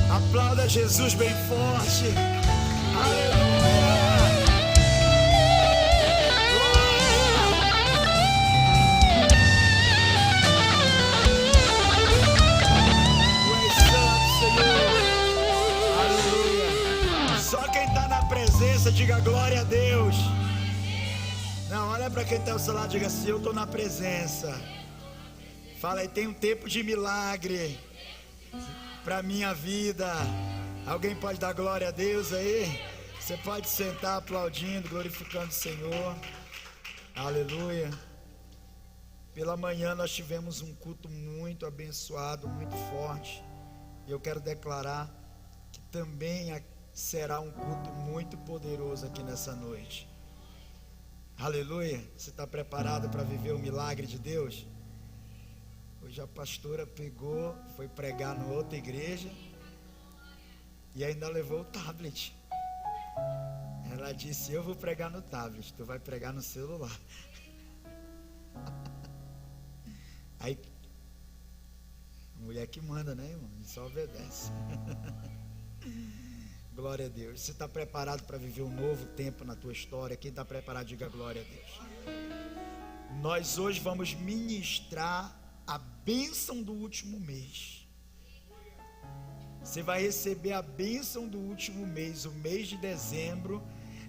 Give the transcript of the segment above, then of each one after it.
Aplauda Jesus bem forte. Aleluia. Tu és santo, Senhor. Aleluia. Só quem está na presença, diga glória a Deus. Não, olha para quem está ao seu lado, diga assim: eu estou na presença. Fala aí, tem um tempo de milagre para minha vida. Alguém pode dar glória a Deus aí? Você pode sentar aplaudindo, glorificando o Senhor. Aleluia. Pela manhã nós tivemos um culto muito abençoado, muito forte. E eu quero declarar que também será um culto muito poderoso aqui nessa noite. Aleluia. Você está preparado para viver o milagre de Deus? Hoje a pastora pegou, foi pregar na outra igreja e ainda levou o tablet. Ela disse: eu vou pregar no tablet, tu vai pregar no celular. Aí, mulher que manda, né, irmão? Só obedece. Glória a Deus. Você está preparado para viver um novo tempo na tua história? Quem está preparado, diga glória a Deus. Nós hoje vamos ministrar a bênção do último mês. Você vai receber a bênção do último mês. O mês de dezembro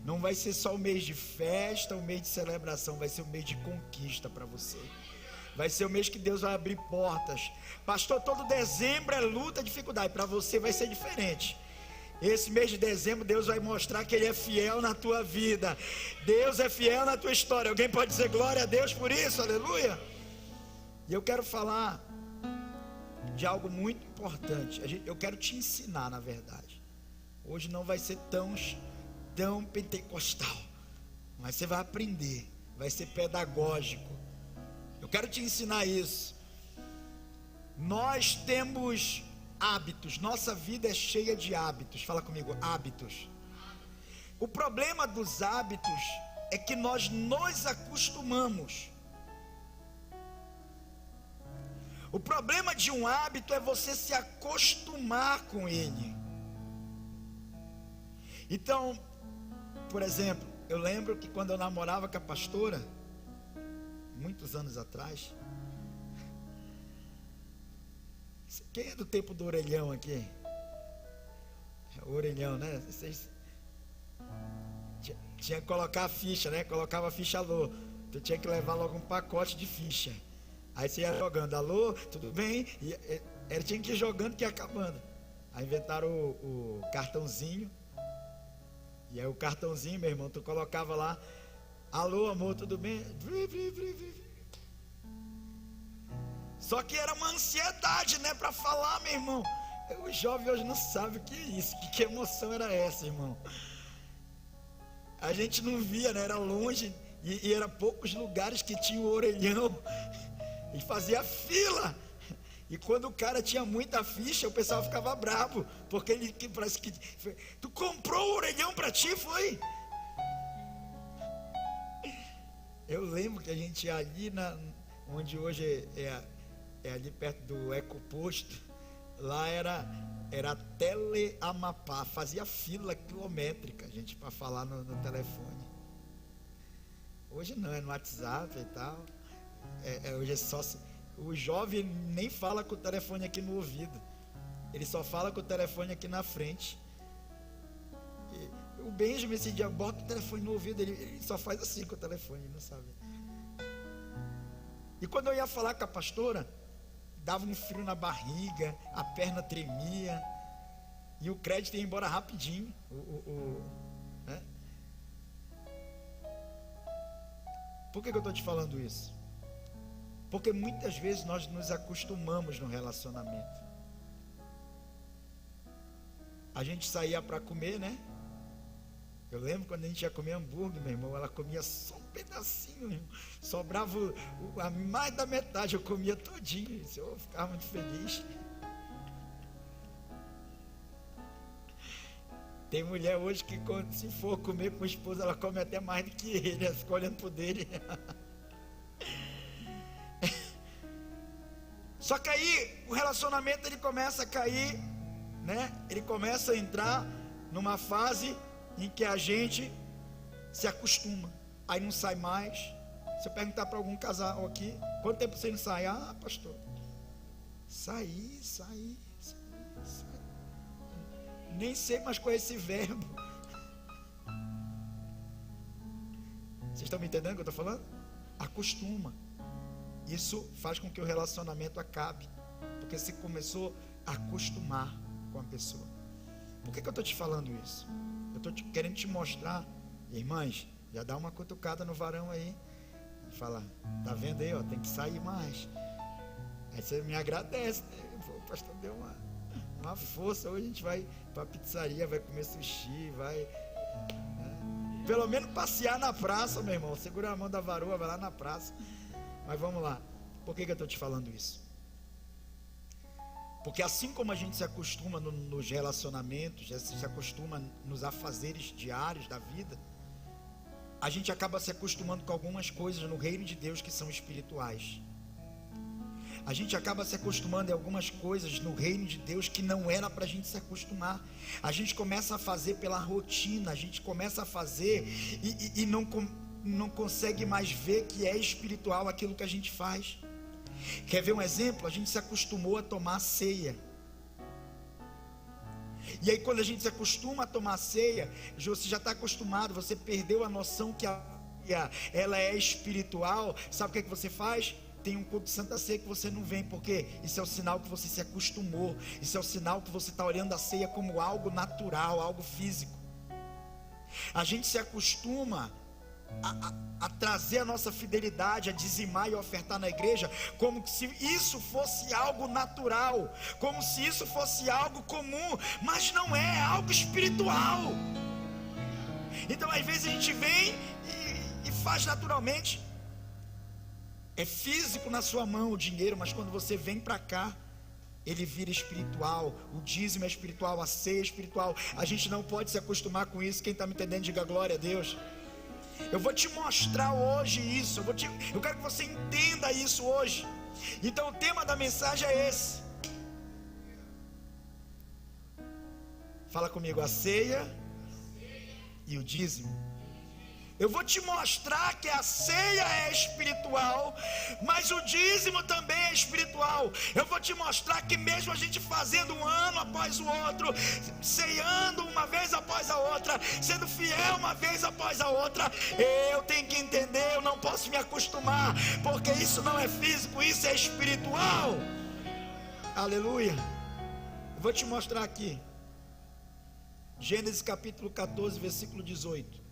não vai ser só o mês de festa, o mês de celebração, vai ser o mês de conquista para você. Vai ser o mês que Deus vai abrir portas. Pastor, todo dezembro é luta, dificuldade. Para você vai ser diferente. Esse mês de dezembro Deus vai mostrar que Ele é fiel na tua vida. Deus é fiel na tua história. Alguém pode dizer glória a Deus por isso? Aleluia. E eu quero falar de algo muito importante. Eu quero te ensinar, na verdade. Hoje não vai ser tão pentecostal, mas você vai aprender, vai ser pedagógico. Eu quero te ensinar isso. Nós temos hábitos, nossa vida é cheia de hábitos. Fala comigo, hábitos. O problema dos hábitos é que nós nos acostumamos. O problema de um hábito é você se acostumar com ele. Então, por exemplo, eu lembro que quando eu namorava com a pastora, muitos anos atrás. Quem é do tempo do orelhão aqui? O orelhão, né? Vocês tinha que colocar a ficha, né? Colocava a ficha alô. Tu tinha que levar logo um pacote de ficha. Aí você ia jogando, alô, tudo bem? E ele tinha que ir jogando, que ia acabando. Aí inventaram o cartãozinho. E aí o cartãozinho, meu irmão, tu colocava lá: alô, amor, tudo bem? Só que era uma ansiedade, né, para falar, meu irmão. O jovem hoje não sabe o que é isso. Que emoção era essa, irmão? A gente não via, né? Era longe. E era poucos lugares que tinha o orelhão. E fazia fila. E quando o cara tinha muita ficha, o pessoal ficava bravo, porque ele parece que: tu comprou o orelhão para ti, foi? Eu lembro que a gente ia ali onde hoje é ali perto do Ecoposto. Lá era Teleamapá. Fazia fila quilométrica, gente, para falar no telefone. Hoje não, é no WhatsApp e tal. Hoje é só. O jovem nem fala com o telefone aqui no ouvido. Ele só fala com o telefone aqui na frente. O Benjamin, esse dia, bota o telefone no ouvido. Ele só faz assim com o telefone, não sabe. E quando eu ia falar com a pastora, dava um frio na barriga, a perna tremia. E o crédito ia embora rapidinho. Né? Por que eu estou te falando isso? Porque muitas vezes nós nos acostumamos no relacionamento. A gente saía para comer, né? Eu lembro quando a gente ia comer hambúrguer, meu irmão, ela comia só um pedacinho, irmão. Sobrava a mais da metade, eu comia todinho. Eu ficava muito feliz. Tem mulher hoje que, se for comer com o esposo, ela come até mais do que ele, ela fica olhando pro dele. Só que aí o relacionamento ele começa a cair né? Ele começa a entrar numa fase em que a gente se acostuma, aí não sai mais. Se eu perguntar para algum casal aqui, quanto tempo você não sai? Ah, pastor, sair. Nem sei mais qual é esse verbo. Vocês estão me entendendo o que eu estou falando? Acostuma. Isso faz com que o relacionamento acabe, porque você começou a acostumar com a pessoa. Por que eu estou te falando isso? Eu estou querendo te mostrar, irmãs, já dá uma cutucada no varão aí, e fala, tá vendo aí, ó, tem que sair mais. Aí você me agradece, né? O pastor deu uma força. Hoje a gente vai para a pizzaria, vai comer sushi, vai, né? Pelo menos passear na praça, meu irmão. Segura a mão da varoa, vai lá na praça. Mas vamos lá. Por que eu estou te falando isso? Porque assim como a gente se acostuma nos relacionamentos, se acostuma nos afazeres diários da vida, a gente acaba se acostumando com algumas coisas no reino de Deus que são espirituais. A gente acaba se acostumando em algumas coisas no reino de Deus que não era para a gente se acostumar. A gente começa a fazer pela rotina, a gente começa a fazer e não consegue mais ver que é espiritual aquilo que a gente faz. Quer ver um exemplo? A gente se acostumou a tomar ceia. E aí quando a gente se acostuma a tomar ceia, você já está acostumado, você perdeu a noção que ela é espiritual. Sabe o que é que você faz? Tem um culto de Santa Ceia que você não vem, porque isso é o sinal que você se acostumou. Isso é o sinal que você está olhando a ceia como algo natural, algo físico. A gente se acostuma a trazer a nossa fidelidade, a dizimar e ofertar na igreja, como se isso fosse algo natural, como se isso fosse algo comum, mas não é algo espiritual. Então às vezes a gente vem e faz naturalmente. É físico na sua mão o dinheiro, mas quando você vem para cá, ele vira espiritual. O dízimo é espiritual, a ceia é espiritual. A gente não pode se acostumar com isso. Quem está me entendendo, diga glória a Deus. Eu vou te mostrar hoje isso. Eu quero que você entenda isso hoje. Então o tema da mensagem é esse. Fala comigo, a ceia e o dízimo. Eu vou te mostrar que a ceia é espiritual, mas o dízimo também é espiritual. Eu vou te mostrar que mesmo a gente fazendo um ano após o outro, ceando uma vez após a outra, sendo fiel uma vez após a outra, eu tenho que entender, eu não posso me acostumar, porque isso não é físico, isso é espiritual. Aleluia. Eu vou te mostrar aqui, Gênesis capítulo 14, versículo 18.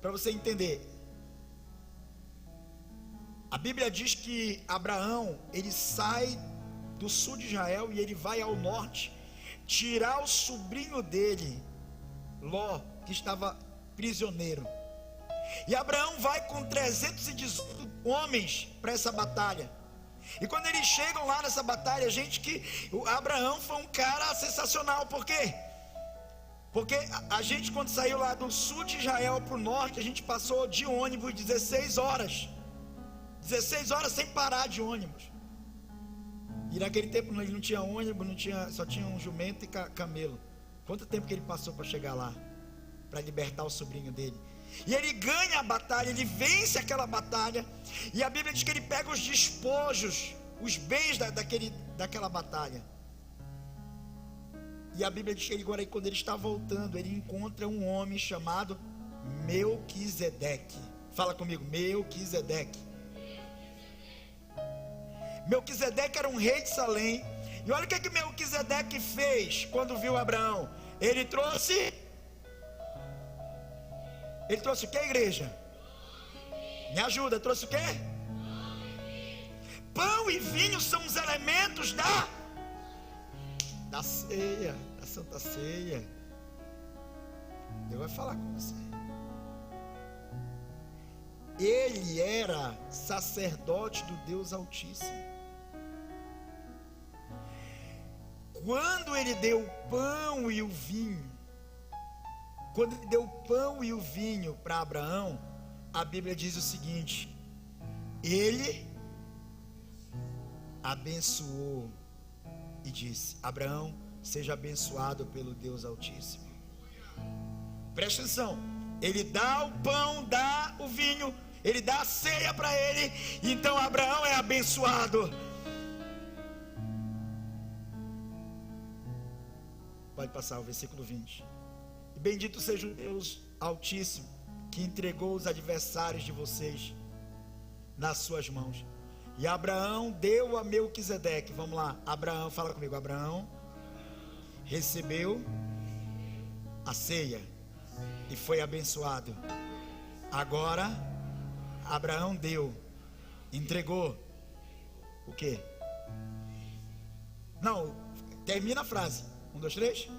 Para você entender, a Bíblia diz que Abraão, ele sai do sul de Israel e ele vai ao norte tirar o sobrinho dele, Ló, que estava prisioneiro. E Abraão vai com 318 homens para essa batalha. E quando eles chegam lá nessa batalha, gente, que o Abraão foi um cara sensacional. Por quê? Porque a gente, quando saiu lá do sul de Israel para o norte, a gente passou de ônibus 16 horas. 16 horas sem parar de ônibus. E naquele tempo ele não tinha ônibus, só tinha um jumento e camelo. Quanto tempo que ele passou para chegar lá? Para libertar o sobrinho dele. E ele ganha a batalha, ele vence aquela batalha. E a Bíblia diz que ele pega os despojos, os bens daquela batalha. E a Bíblia diz que agora, quando ele está voltando, ele encontra um homem chamado Melquisedeque. Fala comigo, Melquisedeque. Melquisedeque era um rei de Salém. E olha o que Melquisedeque fez quando viu Abraão. Ele trouxe o que, igreja? Me ajuda, trouxe o que? Pão e vinho são os elementos da ceia, da Santa Ceia. Deus vai falar com você. Ele era sacerdote do Deus Altíssimo. Quando ele deu o pão e o vinho, quando ele deu o pão e o vinho para Abraão, a Bíblia diz o seguinte: ele abençoou e disse: Abraão, seja abençoado pelo Deus Altíssimo. Presta atenção, ele dá o pão, dá o vinho, ele dá a ceia para ele, então Abraão é abençoado. Pode passar o versículo 20. E bendito seja o Deus Altíssimo, que entregou os adversários de vocês nas suas mãos. E Abraão deu a Melquisedeque. Vamos lá, Abraão, fala comigo. Abraão recebeu a ceia e foi abençoado. Agora Abraão deu, entregou o quê? Não, termina a frase. 1, 2, 3.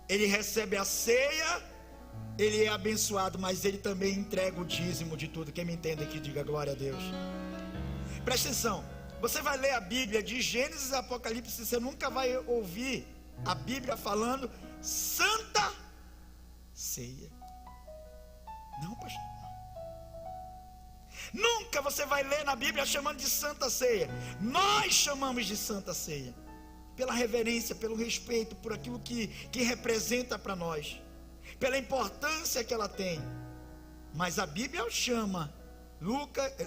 Ele recebe a ceia, ele é abençoado, mas ele também entrega o dízimo de tudo. Quem me entende aqui, diga glória a Deus. Presta atenção, você vai ler a Bíblia de Gênesis a Apocalipse, você nunca vai ouvir a Bíblia falando Santa Ceia. Não, pastor, não. Nunca você vai ler na Bíblia chamando de Santa Ceia. Nós chamamos de Santa Ceia pela reverência, pelo respeito, por aquilo que representa para nós, pela importância que ela tem. Mas a Bíblia chama,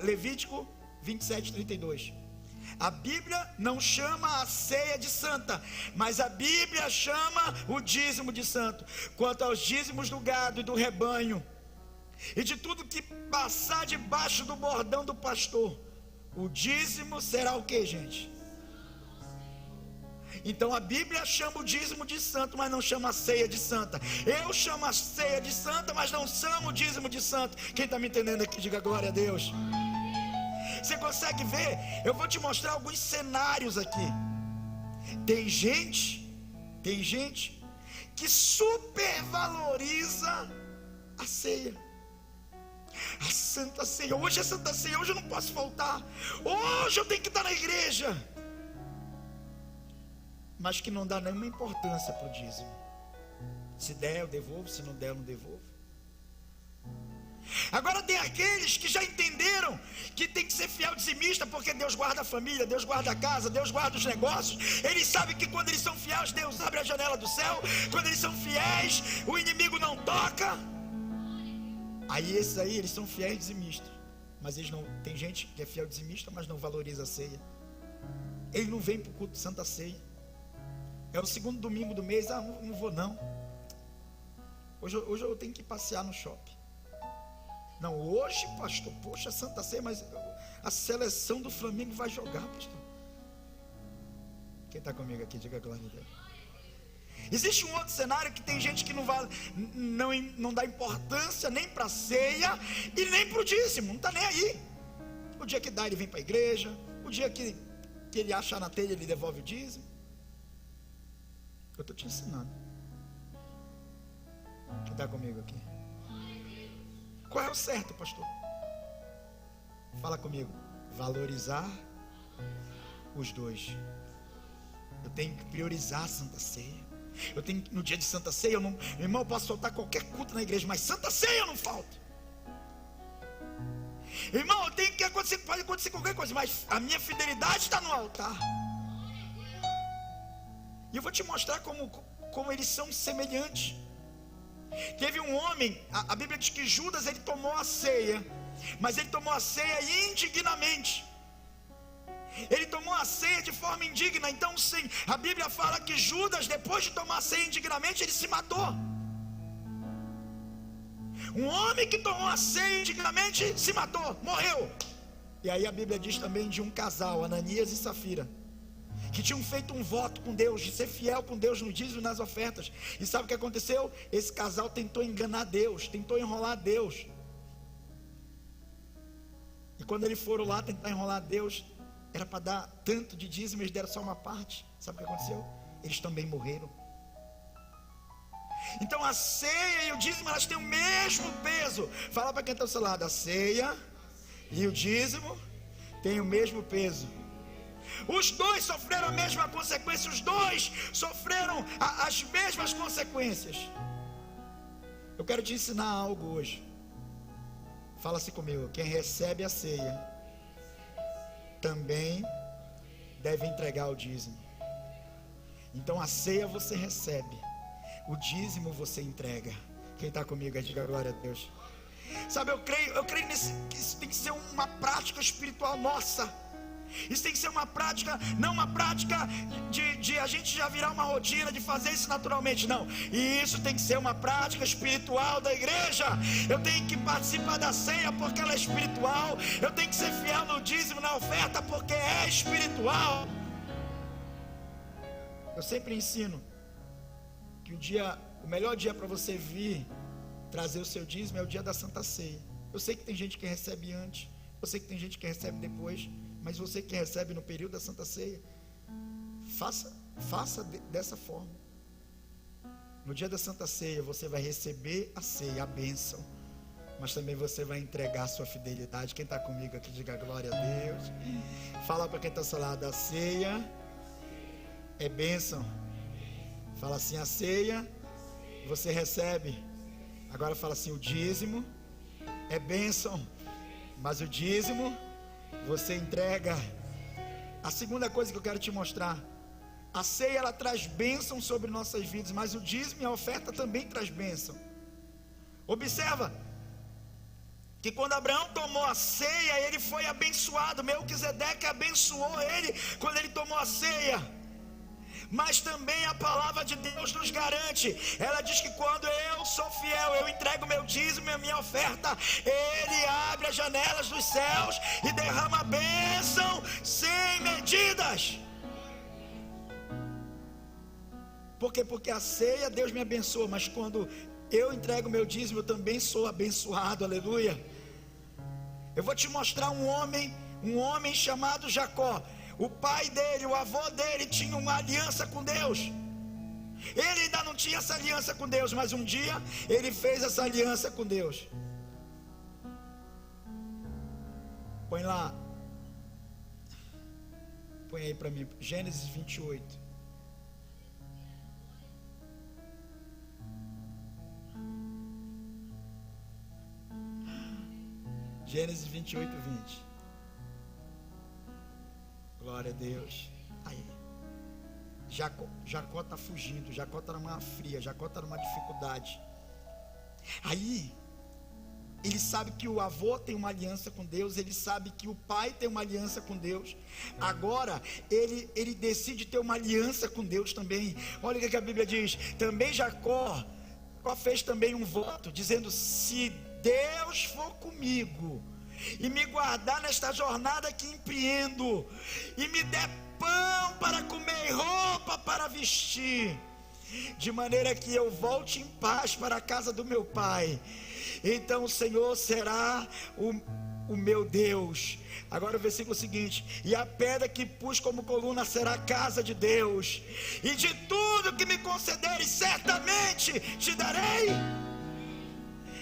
Levítico 27:32. A Bíblia não chama a ceia de santa, mas a Bíblia chama o dízimo de santo. Quanto aos dízimos do gado e do rebanho, e de tudo que passar debaixo do bordão do pastor, o dízimo será o que, gente? Então a Bíblia chama o dízimo de santo, mas não chama a ceia de santa. Eu chamo a ceia de santa, mas não chamo o dízimo de santo. Quem está me entendendo aqui, diga glória a Deus. Você consegue ver? Eu vou te mostrar alguns cenários aqui. Tem gente que supervaloriza a ceia, a Santa Ceia. Hoje é Santa Ceia, hoje eu não posso faltar, hoje eu tenho que estar na igreja, mas que não dá nenhuma importância para o dízimo. Se der eu devolvo, se não der eu não devolvo. Agora tem aqueles que já entenderam que tem que ser fiel dizimista, porque Deus guarda a família, Deus guarda a casa, Deus guarda os negócios. Eles sabem que quando eles são fiéis, Deus abre a janela do céu. Quando eles são fiéis, o inimigo não toca. Aí esses aí, eles são fiéis dizimistas, mas eles não, tem gente que é fiel dizimista, mas não valoriza a ceia. Ele não vem para o culto de Santa Ceia. É o segundo domingo do mês, não vou não. Hoje eu tenho que passear no shopping. Não, hoje, pastor, poxa, Santa Ceia, mas a seleção do Flamengo vai jogar, pastor. Quem está comigo aqui, diga glória a Deus. Existe um outro cenário que tem gente que não dá importância nem para a ceia e nem para o dízimo, não está nem aí. O dia que dá, ele vem para a igreja. O dia que ele achar na telha, ele devolve o dízimo. Eu estou te ensinando. Quem está comigo aqui? Qual é o certo, pastor? Fala comigo. Valorizar os dois. Eu tenho que priorizar a Santa Ceia. Eu tenho, no dia de Santa Ceia, eu não, meu irmão, eu posso faltar qualquer culto na igreja, mas Santa Ceia eu não falto. Irmão, eu tenho que acontecer, pode acontecer qualquer coisa, mas a minha fidelidade está no altar. E eu vou te mostrar como eles são semelhantes. Teve um homem, a Bíblia diz que Judas, ele tomou a ceia, mas ele tomou a ceia indignamente. Ele tomou a ceia de forma indigna. Então sim, a Bíblia fala que Judas, depois de tomar a ceia indignamente, ele se matou. Um homem que tomou a ceia indignamente se matou, morreu. E aí a Bíblia diz também de um casal, Ananias e Safira, que tinham feito um voto com Deus, de ser fiel com Deus no dízimo e nas ofertas. E sabe o que aconteceu? Esse casal tentou enganar Deus, tentou enrolar Deus. E quando eles foram lá tentar enrolar Deus, era para dar tanto de dízimo, eles deram só uma parte. Sabe o que aconteceu? Eles também morreram. Então a ceia e o dízimo, elas têm o mesmo peso. Fala para quem está ao seu lado: a ceia e o dízimo têm o mesmo peso. Os dois sofreram a mesma consequência, os dois sofreram as mesmas consequências. Eu quero te ensinar algo hoje. Fala assim comigo: quem recebe a ceia também deve entregar o dízimo. Então a ceia você recebe, o dízimo você entrega. Quem está comigo, diga glória a Deus. Sabe, eu creio nisso, que isso tem que ser uma prática espiritual nossa. Isso tem que ser uma prática, não uma prática de a gente já virar uma rotina de fazer isso naturalmente, não. E isso tem que ser uma prática espiritual da igreja. Eu tenho que participar da ceia porque ela é espiritual. Eu tenho que ser fiel no dízimo, na oferta, porque é espiritual. Eu sempre ensino que o melhor dia para você vir trazer o seu dízimo é o dia da Santa Ceia. Eu sei que tem gente que recebe antes, eu sei que tem gente que recebe depois, mas você que recebe no período da Santa Ceia, faça dessa forma. No dia da Santa Ceia você vai receber a ceia, a bênção, mas também você vai entregar a sua fidelidade. Quem está comigo aqui, diga glória a Deus. Fala para quem está ao seu lado, a ceia é bênção. Fala assim, a ceia você recebe. Agora fala assim, o dízimo é bênção, mas o dízimo você entrega. A segunda coisa que eu quero te mostrar, a ceia ela traz bênção sobre nossas vidas, mas o dízimo e a oferta também traz bênção. Observa que quando Abraão tomou a ceia, ele foi abençoado. Melquisedeque abençoou ele quando ele tomou a ceia. Mas também a palavra de Deus nos garante, ela diz que quando eu sou fiel, eu entrego meu dízimo e a minha oferta, Ele abre as janelas dos céus e derrama bênção sem medidas. Por quê? Porque a ceia Deus me abençoa, mas quando eu entrego meu dízimo, eu também sou abençoado, aleluia. Eu vou te mostrar um homem chamado Jacó. O pai dele, o avô dele tinha uma aliança com Deus. Ele ainda não tinha essa aliança com Deus, mas um dia ele fez essa aliança com Deus. Põe lá, põe aí para mim, Gênesis 28. Gênesis 28, 20. Glória a Deus. Aí Jacó está fugindo, Jacó está numa fria, Jacó está numa dificuldade. Aí ele sabe que o avô tem uma aliança com Deus, ele sabe que o pai tem uma aliança com Deus. Agora ele decide ter uma aliança com Deus também. Olha o que a Bíblia diz. Também Jacó fez também um voto, dizendo: se Deus for comigo e me guardar nesta jornada que empreendo, e me der pão para comer e roupa para vestir, de maneira que eu volte em paz para a casa do meu pai, então o Senhor será o meu Deus. Agora o versículo seguinte: e a pedra que pus como coluna será a casa de Deus, e de tudo que me concederes certamente te darei.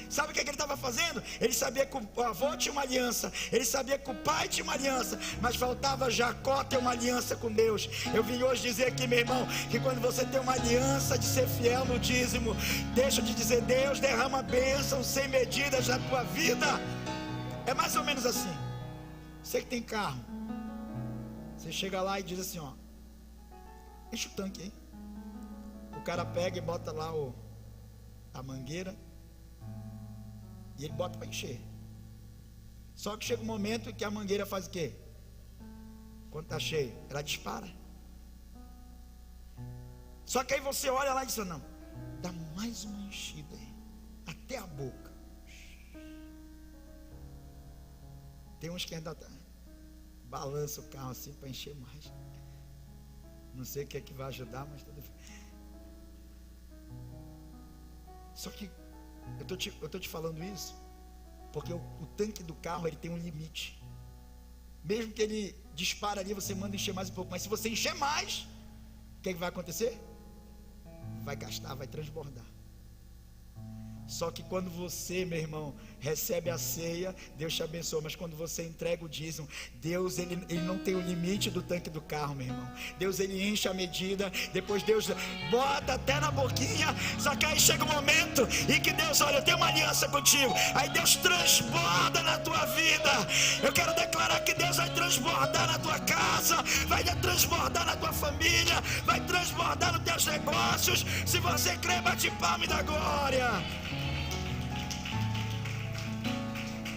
Sabe o que ele estava fazendo? Ele sabia que o avô tinha uma aliança, ele sabia que o pai tinha uma aliança, mas faltava Jacó ter uma aliança com Deus. Eu vim hoje dizer aqui, meu irmão, que quando você tem uma aliança de ser fiel no dízimo, deixa eu te dizer, Deus derrama bênção sem medidas na tua vida. É mais ou menos assim. Você que tem carro, você chega lá e diz assim, ó, enche o tanque aí. O cara pega e bota lá a mangueira e ele bota para encher. Só que chega um momento que a mangueira faz o quê? Quando está cheio, ela dispara. Só que aí você olha lá e diz: não, dá mais uma enchida aí, até a boca. Tem uns que ainda balança o carro assim para encher mais. Não sei o que é que vai ajudar, mas tudo bem. Só que eu tô te falando isso porque o tanque do carro ele tem um limite. Mesmo que ele dispara ali, você manda encher mais um pouco, mas se você encher mais, o que vai acontecer? Vai gastar, vai transbordar. Só que quando você, meu irmão, recebe a ceia, Deus te abençoa. Mas quando você entrega o dízimo, Deus ele não tem o limite do tanque do carro, meu irmão. Deus ele enche a medida. Depois Deus bota até na boquinha. Só que aí chega um momento em que Deus, olha, eu tenho uma aliança contigo. Aí Deus transborda na tua vida. Eu quero declarar que Deus vai transbordar na casa, vai transbordar na tua família, vai transbordar nos teus negócios. Se você crê, bate palma e dá glória.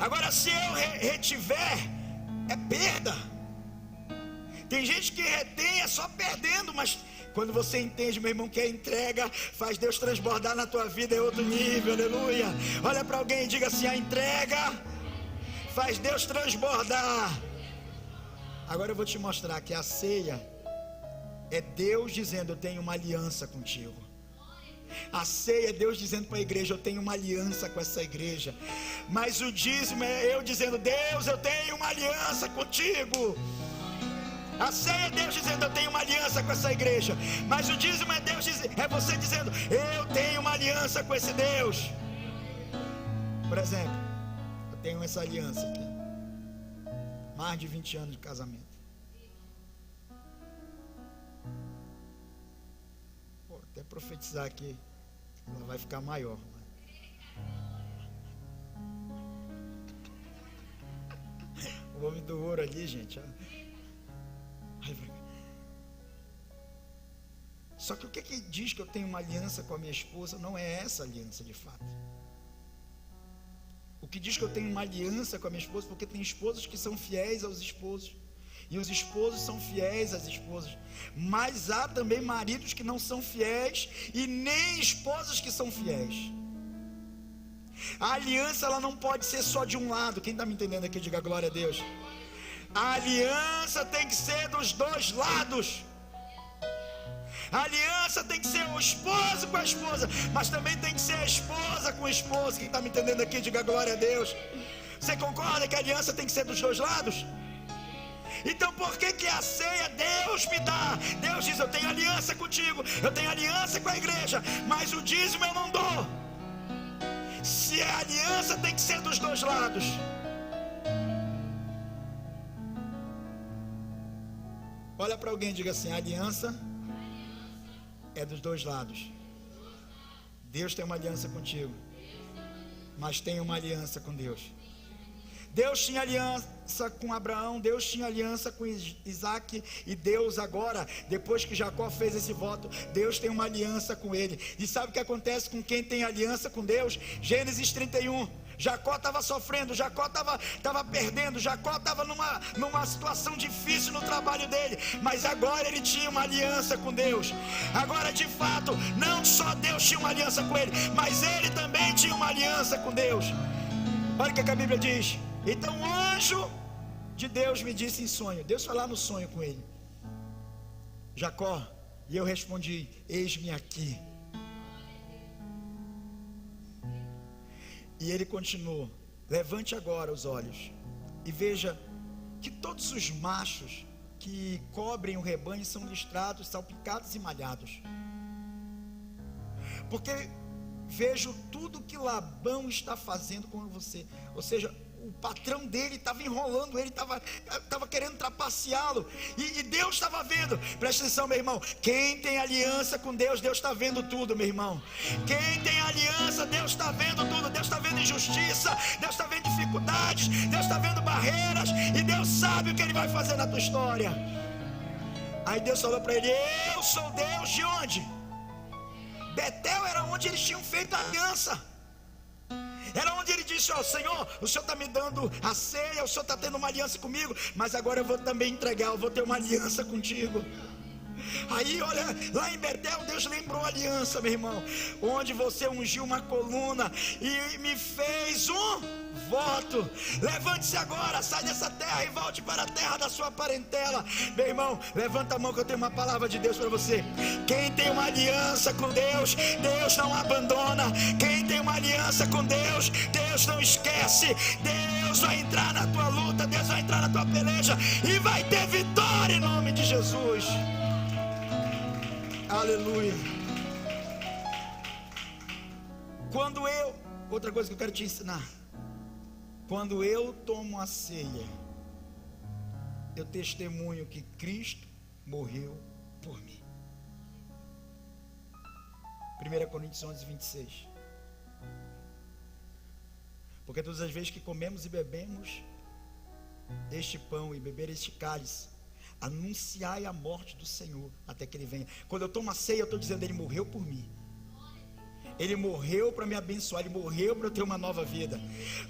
Agora, se eu retiver, é perda. Tem gente que retém é só perdendo, mas quando você entende, meu irmão, que a entrega faz Deus transbordar na tua vida, é outro nível, aleluia. Olha para alguém e diga assim: a entrega faz Deus transbordar. Agora eu vou te mostrar que a ceia é Deus dizendo: eu tenho uma aliança contigo. A ceia é Deus dizendo para a igreja: eu tenho uma aliança com essa igreja. Mas o dízimo é eu dizendo: Deus, eu tenho uma aliança contigo. A ceia é Deus dizendo: eu tenho uma aliança com essa igreja. Mas o dízimo é Deus é você dizendo: eu tenho uma aliança com esse Deus. Por exemplo, eu tenho essa aliança aqui, mais de 20 anos de casamento. Vou até profetizar aqui, ela vai ficar maior. O homem do ouro ali, gente. Só que o que diz que eu tenho uma aliança com a minha esposa não é essa aliança de fato. O que diz que eu tenho uma aliança com a minha esposa, porque tem esposas que são fiéis aos esposos, e os esposos são fiéis às esposas. Mas há também maridos que não são fiéis, e nem esposas que são fiéis. A aliança, ela não pode ser só de um lado. Quem está me entendendo aqui, diga glória a Deus. A aliança tem que ser dos dois lados. A aliança tem que ser o esposo com a esposa, mas também tem que ser a esposa com o esposo. Quem está me entendendo aqui, diga glória a Deus. Você concorda que a aliança tem que ser dos dois lados? Então por que a ceia Deus me dá? Deus diz: eu tenho aliança contigo, eu tenho aliança com a igreja, mas o dízimo eu não dou. Se a aliança tem que ser dos dois lados, olha para alguém e diga assim: a aliança é dos dois lados. Deus tem uma aliança contigo, mas tem uma aliança com Deus. Deus tinha aliança com Abraão, Deus tinha aliança com Isaac, e Deus agora, depois que Jacó fez esse voto, Deus tem uma aliança com ele. E sabe o que acontece com quem tem aliança com Deus? Gênesis 31. Jacó estava sofrendo, Jacó estava perdendo, Jacó estava numa situação difícil no trabalho dele, mas agora ele tinha uma aliança com Deus. Agora, de fato, não só Deus tinha uma aliança com ele, mas ele também tinha uma aliança com Deus. Olha o que a Bíblia diz: então o anjo de Deus me disse em sonho. Deus foi lá no sonho com ele: Jacó. E eu respondi: eis-me aqui. E ele continuou: levante agora os olhos e veja que todos os machos que cobrem o rebanho são listrados, salpicados e malhados, porque vejo tudo que Labão está fazendo com você. Ou seja, o patrão dele estava enrolando ele, estava querendo trapaceá-lo, e Deus estava vendo. Presta atenção, meu irmão: quem tem aliança com Deus, Deus está vendo tudo, meu irmão. Quem tem aliança, Deus está vendo tudo. Deus está vendo injustiça, Deus está vendo dificuldades, Deus está vendo barreiras, e Deus sabe o que Ele vai fazer na tua história. Aí Deus falou para ele: eu sou Deus de onde? Betel era onde eles tinham feito a aliança. Era onde ele disse: ó, Senhor, o Senhor está me dando a ceia, o Senhor está tendo uma aliança comigo, mas agora eu vou também entregar, eu vou ter uma aliança contigo. Aí olha, lá em Betel Deus lembrou a aliança, meu irmão, onde você ungiu uma coluna e me fez um voto. Levante-se agora, sai dessa terra e volte para a terra da sua parentela. Meu irmão, levanta a mão que eu tenho uma palavra de Deus para você. Quem tem uma aliança com Deus, Deus não abandona. Quem tem uma aliança com Deus, Deus não esquece. Deus vai entrar na tua luta, Deus vai entrar na tua peleja e vai ter vitória em nome de Jesus. Aleluia. Outra coisa que eu quero te ensinar: quando eu tomo a ceia, eu testemunho que Cristo morreu por mim. 1 Coríntios 11, 26. Porque todas as vezes que comemos e bebemos este pão e beber este cálice, Anunciai a morte do Senhor até que Ele venha. Quando eu tomo a ceia, eu estou dizendo: Ele morreu por mim. Ele morreu para me abençoar, Ele morreu para eu ter uma nova vida.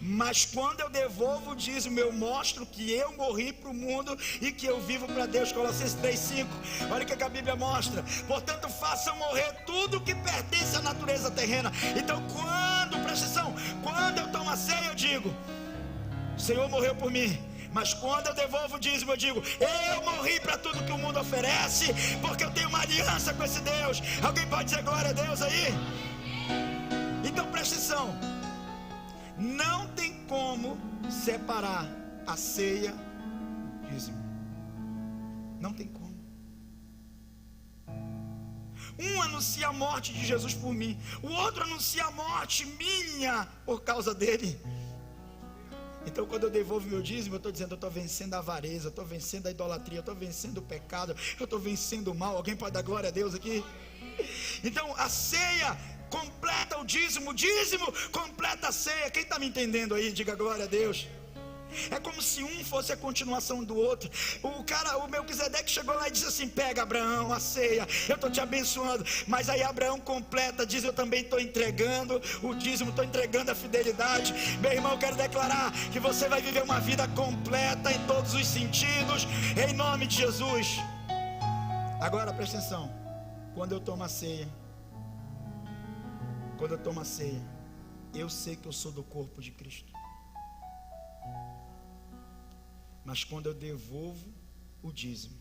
Mas quando eu devolvo o dízimo, eu mostro que eu morri para o mundo e que eu vivo para Deus. Colossenses 3,5. Olha o que a Bíblia mostra: portanto, façam morrer tudo que pertence à natureza terrena. Então, presta atenção, quando eu tomo a ceia, eu digo: o Senhor morreu por mim. Mas quando eu devolvo o dízimo, eu digo: eu morri para tudo que o mundo oferece, porque eu tenho uma aliança com esse Deus. Alguém pode dizer glória a Deus aí? Então presta atenção, não tem como separar a ceia do dízimo. Não tem como. Um anuncia a morte de Jesus por mim, o outro anuncia a morte minha por causa dele. Então quando eu devolvo meu dízimo, eu estou dizendo: eu estou vencendo a avareza, eu estou vencendo a idolatria, eu estou vencendo o pecado, eu estou vencendo o mal. Alguém pode dar glória a Deus aqui? Então a ceia completa o dízimo completa a ceia. Quem está me entendendo aí, diga glória a Deus. É como se um fosse a continuação do outro. O Melquisedeque chegou lá e disse assim: pega, Abraão, a ceia, eu estou te abençoando. Mas aí Abraão completa, diz: eu também estou entregando o dízimo, estou entregando a fidelidade. Meu irmão, eu quero declarar que você vai viver uma vida completa em todos os sentidos, em nome de Jesus. Agora presta atenção, quando eu tomo a ceia, eu sei que eu sou do corpo de Cristo. Mas quando eu devolvo o dízimo,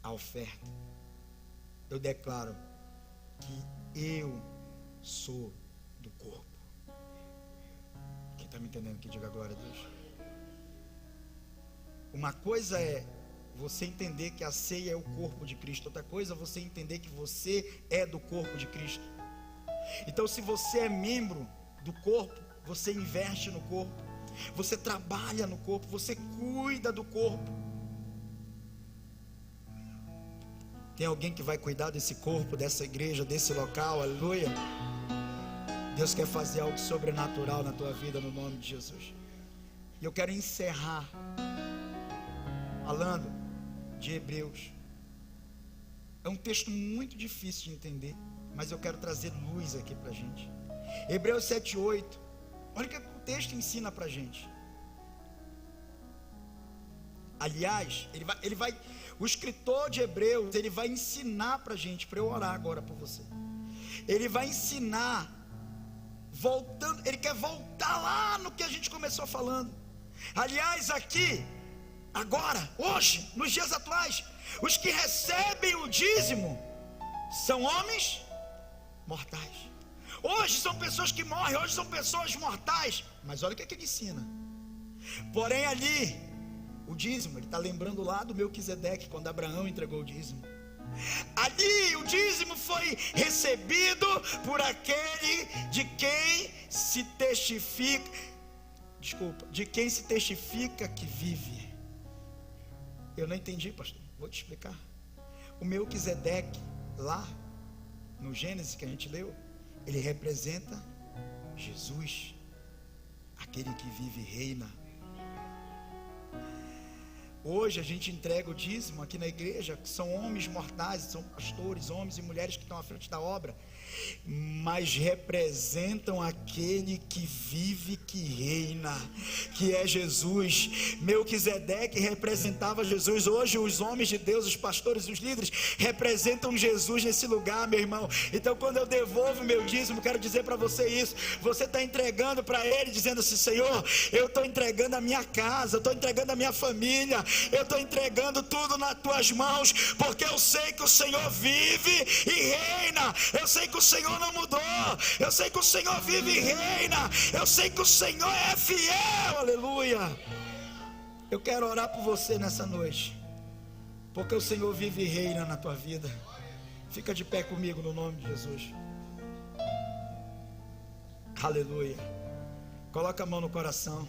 a oferta, eu declaro que eu sou do corpo. Quem está me entendendo que diga glória a Deus. Uma coisa é você entender que a ceia é o corpo de Cristo. Outra coisa é você entender que você é do corpo de Cristo. Então, se você é membro do corpo, você investe no corpo, você trabalha no corpo, você cuida do corpo. Tem alguém que vai cuidar desse corpo, dessa igreja, desse local? Aleluia. Deus quer fazer algo sobrenatural na tua vida, no nome de Jesus. E eu quero encerrar falando de Hebreus. É um texto muito difícil de entender, mas eu quero trazer luz aqui para a gente. Hebreus 7:8. Olha o que o texto ensina para a gente. Aliás, o escritor de Hebreus, ele vai ensinar para a gente, para eu orar agora por você. Ele vai ensinar, ele quer voltar lá no que a gente começou falando. Aliás, aqui, agora, hoje, nos dias atuais, os que recebem o dízimo são homens mortais. Hoje são pessoas que morrem, hoje são pessoas mortais. Mas olha o que ele ensina. Porém ali, o dízimo, ele está lembrando lá do Melquisedeque, quando Abraão entregou o dízimo. Ali o dízimo foi recebido por aquele de quem se testifica que vive. Eu não entendi, pastor, vou te explicar. O Melquisedeque, lá no Gênesis que a gente leu, ele representa Jesus, aquele que vive e reina. Hoje a gente entrega o dízimo aqui na igreja, que são homens mortais, são pastores, homens e mulheres que estão à frente da obra, mas representam aquele que vive, que reina, que é Jesus. Melquisedeque representava Jesus. Hoje os homens de Deus, os pastores, os líderes representam Jesus nesse lugar, meu irmão. Então quando eu devolvo meu dízimo, quero dizer para você isso. Você está entregando para Ele, dizendo assim: Senhor, eu estou entregando a minha casa, eu estou entregando a minha família, eu estou entregando tudo nas tuas mãos, porque eu sei que o Senhor vive e reina. Eu sei que o Senhor não mudou, eu sei que o Senhor vive e reina, eu sei que o Senhor é fiel, aleluia. Eu quero orar por você nessa noite, porque o Senhor vive e reina na tua vida. Fica de pé comigo no nome de Jesus. Aleluia. Coloca a mão no coração.